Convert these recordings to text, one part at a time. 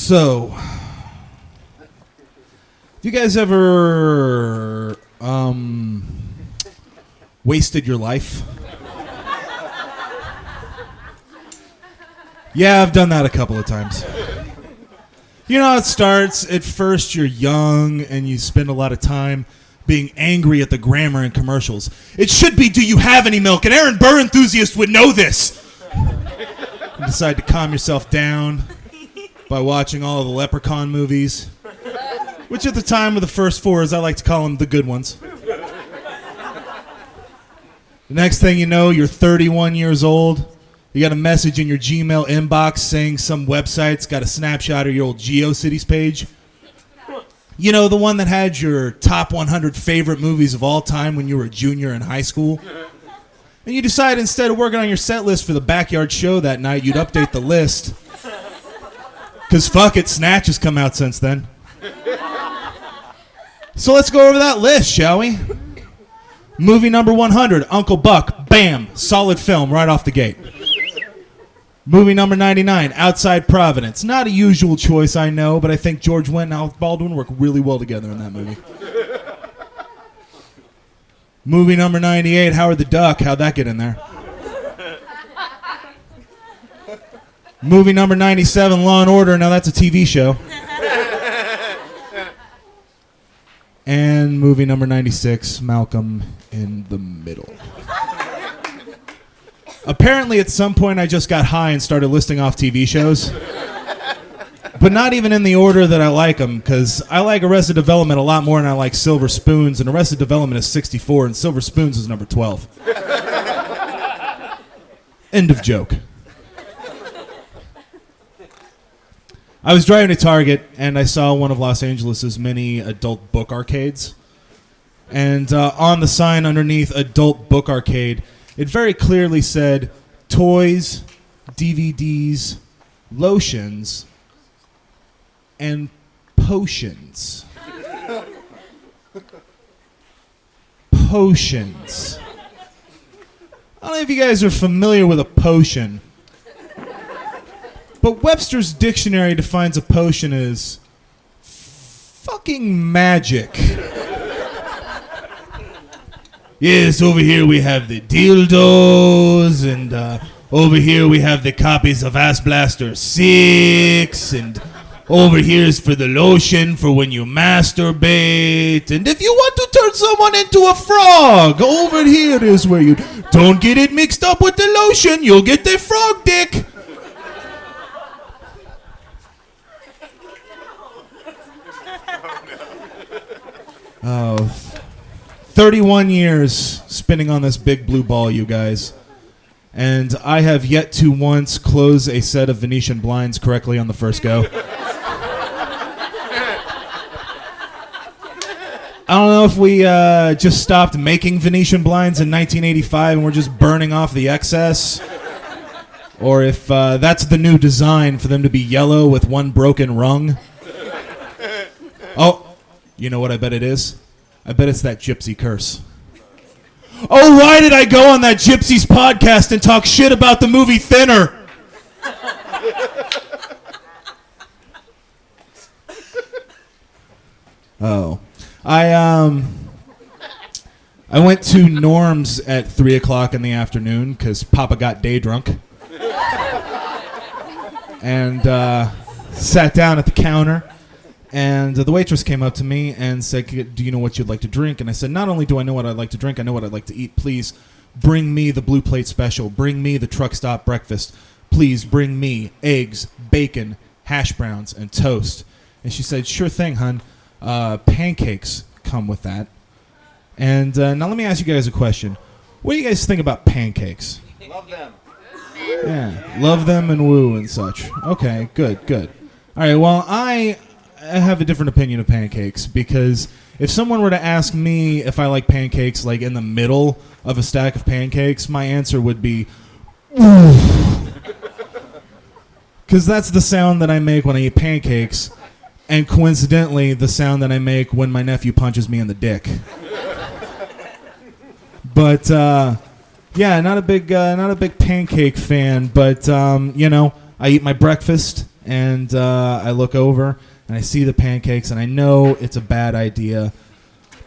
So, you guys ever wasted your life? Yeah, I've done that a couple of times. You know how it starts? At first, you're young and you spend a lot of time being angry at the grammar in commercials. It should be, do you have any milk? An Aaron Burr enthusiast would know this. You decide to calm yourself down by watching all of the Leprechaun movies, which at the time were the first four, as I like to call them, the good ones. The next thing you know, you're 31 years old. You got a message in your Gmail inbox saying some website's got a snapshot of your old GeoCities page. You know, the one that had your top 100 favorite movies of all time when you were a junior in high school. And you decide instead of working on your set list for the backyard show that night, you'd update the list. Because fuck it, Snatch has come out since then. So let's go over that list, shall we? Movie number 100, Uncle Buck. Bam! Solid film right off the gate. Movie number 99, Outside Providence. Not a usual choice, I know, but I think George Wendt and Alec Baldwin work really well together in that movie. Movie number 98, Howard the Duck. How'd that get in there? Movie number 97, Law and Order. Now that's a TV show. And movie number 96, Malcolm in the Middle. Apparently, at some point, I just got high and started listing off TV shows. But not even in the order that I like them, because I like Arrested Development a lot more than I like Silver Spoons, and Arrested Development is 64, and Silver Spoons is number 12. End of joke. I was driving to Target, and I saw one of Los Angeles' many adult book arcades. And on the sign underneath Adult Book Arcade, it very clearly said, toys, DVDs, lotions, and potions. Potions. I don't know if you guys are familiar with a potion, but Webster's dictionary defines a potion as fucking magic. Yes, over here we have the dildos, and over here we have the copies of Ass Blaster 6, and over here is for the lotion for when you masturbate, and if you want to turn someone into a frog, over here is where you don't get it mixed up with the lotion, you'll get the frog dick. Oh, 31 years spinning on this big blue ball, you guys. And I have yet to once close a set of Venetian blinds correctly on the first go. I don't know if we just stopped making Venetian blinds in 1985 and we're just burning off the excess, or if that's the new design for them to be yellow with one broken rung. Oh, you know what I bet it is? I bet it's that gypsy curse. Oh, why did I go on that gypsy's podcast and talk shit about the movie Thinner? Oh. I went to Norm's at 3 o'clock in the afternoon because Papa got day drunk. And sat down at the counter. And the waitress came up to me and said, do you know what you'd like to drink? And I said, not only do I know what I'd like to drink, I know what I'd like to eat. Please bring me the Blue Plate Special. Bring me the truck stop breakfast. Please bring me eggs, bacon, hash browns, and toast. And she said, sure thing, hun. Pancakes come with that. And now let me ask you guys a question. What do you guys think about pancakes? Love them. Yeah, love them and woo and such. Okay, good. All right, well, I have a different opinion of pancakes, because if someone were to ask me if I like pancakes like in the middle of a stack of pancakes, my answer would be because that's the sound that I make when I eat pancakes, and coincidentally the sound that I make when my nephew punches me in the dick. But yeah, not a big pancake fan, but you know, I eat my breakfast and I look over, and I see the pancakes, and I know it's a bad idea,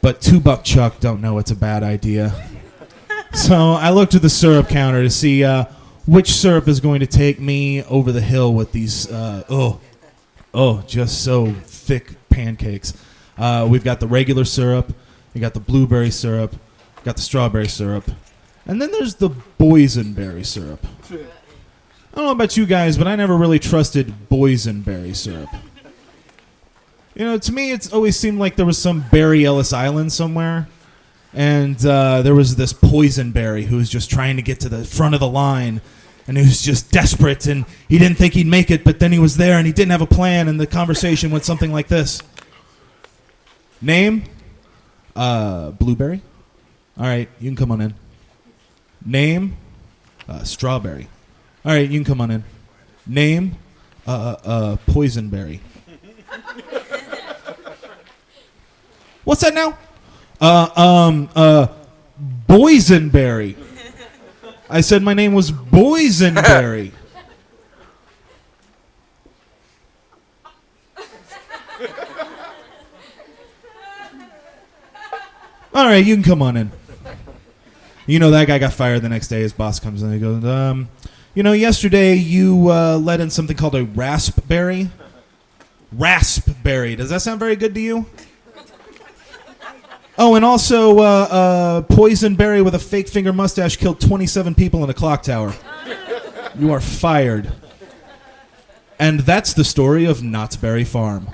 but $2 Chuck don't know it's a bad idea. So I look to the syrup counter to see which syrup is going to take me over the hill with these, just so thick pancakes. We've got the regular syrup, we got the blueberry syrup, got the strawberry syrup, and then there's the boysenberry syrup. I don't know about you guys, but I never really trusted boysenberry syrup. You know, to me, it's always seemed like there was some Barry Ellis Island somewhere, and there was this poisonberry who was just trying to get to the front of the line, and he was just desperate, and he didn't think he'd make it, but then he was there, and he didn't have a plan, and the conversation went something like this. Name? Blueberry. All right, you can come on in. Name? Strawberry. All right, you can come on in. Name? Poisonberry. What's that now? Boysenberry. I said my name was Boysenberry. All right, you can come on in. You know, that guy got fired the next day. His boss comes in and he goes, yesterday you let in something called a raspberry. Raspberry. Does that sound very good to you? Oh, and also, Poisonberry with a fake finger mustache killed 27 people in a clock tower. You are fired. And that's the story of Knott's Berry Farm.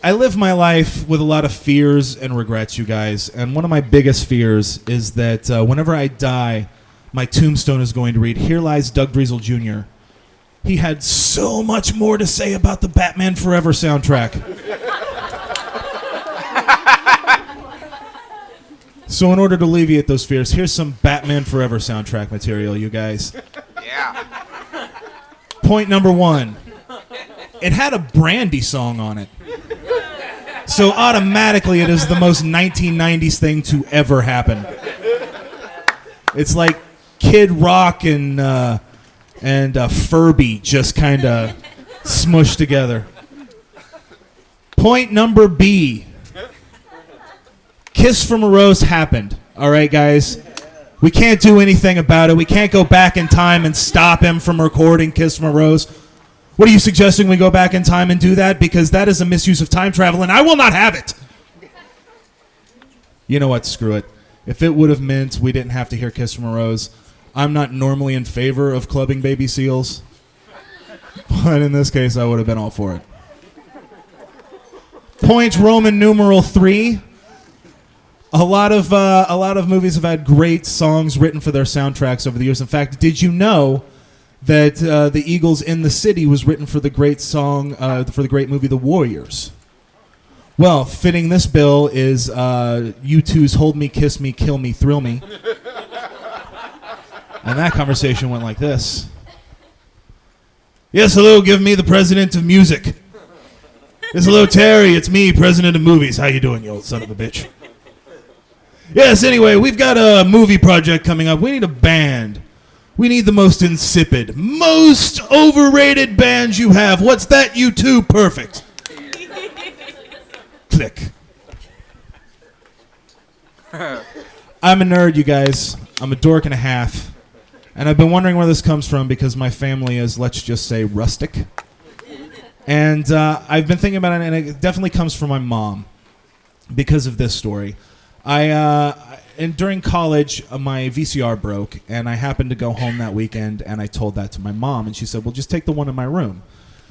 I live my life with a lot of fears and regrets, you guys. And one of my biggest fears is that whenever I die, my tombstone is going to read, "Here lies Doug Driesel Jr. He had so much more to say about the Batman Forever soundtrack." So in order to alleviate those fears, here's some Batman Forever soundtrack material, you guys. Yeah. Point number 1. It had a Brandy song on it. So automatically it is the most 1990s thing to ever happen. It's like Kid Rock and Furby just kind of smushed together. Point number B. Kiss from a Rose happened. All right, guys? We can't do anything about it. We can't go back in time and stop him from recording Kiss from a Rose. What are you suggesting we go back in time and do that? Because that is a misuse of time travel, and I will not have it. You know what? Screw it. If it would have meant we didn't have to hear Kiss from a Rose, I'm not normally in favor of clubbing baby seals, but in this case, I would have been all for it. Point Roman numeral 3. A lot of movies have had great songs written for their soundtracks over the years. In fact, did you know that the Eagles' "In the City" was written for the great song for the great movie The Warriors? Well, fitting this bill is U2's "Hold Me, Kiss Me, Kill Me, Thrill Me." And that conversation went like this. "Yes, hello, give me the president of music. Yes, hello, Terry, it's me, president of movies. How you doing, you old son of a bitch? Yes, anyway, we've got a movie project coming up. We need a band. We need the most insipid, most overrated band you have. What's that? U2, perfect." Click. I'm a nerd, you guys. I'm a dork and a half. And I've been wondering where this comes from because my family is, let's just say, rustic. And I've been thinking about it, and it definitely comes from my mom because of this story. And during college, my VCR broke, and I happened to go home that weekend, and I told that to my mom, and she said, "Well, just take the one in my room."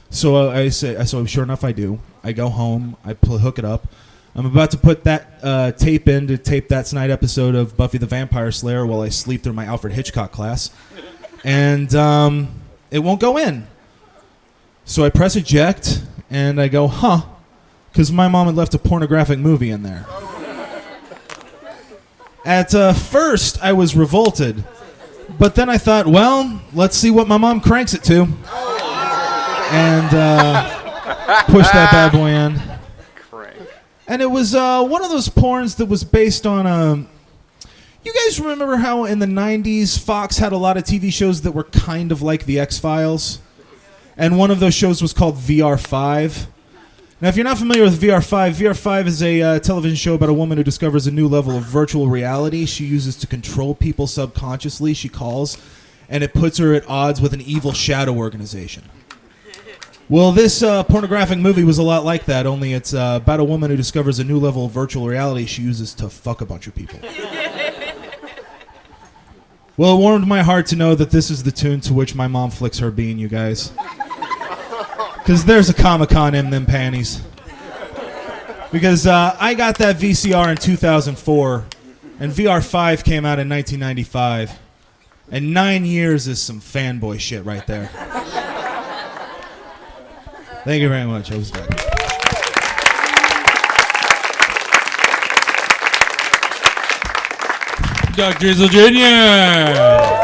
So I said, sure enough, I do. I go home, I hook it up. I'm about to put that tape in to tape that tonight episode of Buffy the Vampire Slayer while I sleep through my Alfred Hitchcock class, and it won't go in. So I press eject, and I go, because my mom had left a pornographic movie in there. At first, I was revolted, but then I thought, well, let's see what my mom cranks it to. And pushed that bad boy in. And it was one of those porns that was based on You guys remember how in the 90s Fox had a lot of TV shows that were kind of like The X-Files? And one of those shows was called VR5. Now, if you're not familiar with VR5, VR5 is a television show about a woman who discovers a new level of virtual reality she uses to control people subconsciously, she calls, and it puts her at odds with an evil shadow organization. Well, this pornographic movie was a lot like that, only it's about a woman who discovers a new level of virtual reality she uses to fuck a bunch of people. Well, it warmed my heart to know that this is the tune to which my mom flicks her bean, you guys. Because there's a Comic-Con in them panties. Because I got that VCR in 2004, and VR5 came out in 1995. And 9 years is some fanboy shit right there. Thank you very much. I was back. Doug Driesel Jr.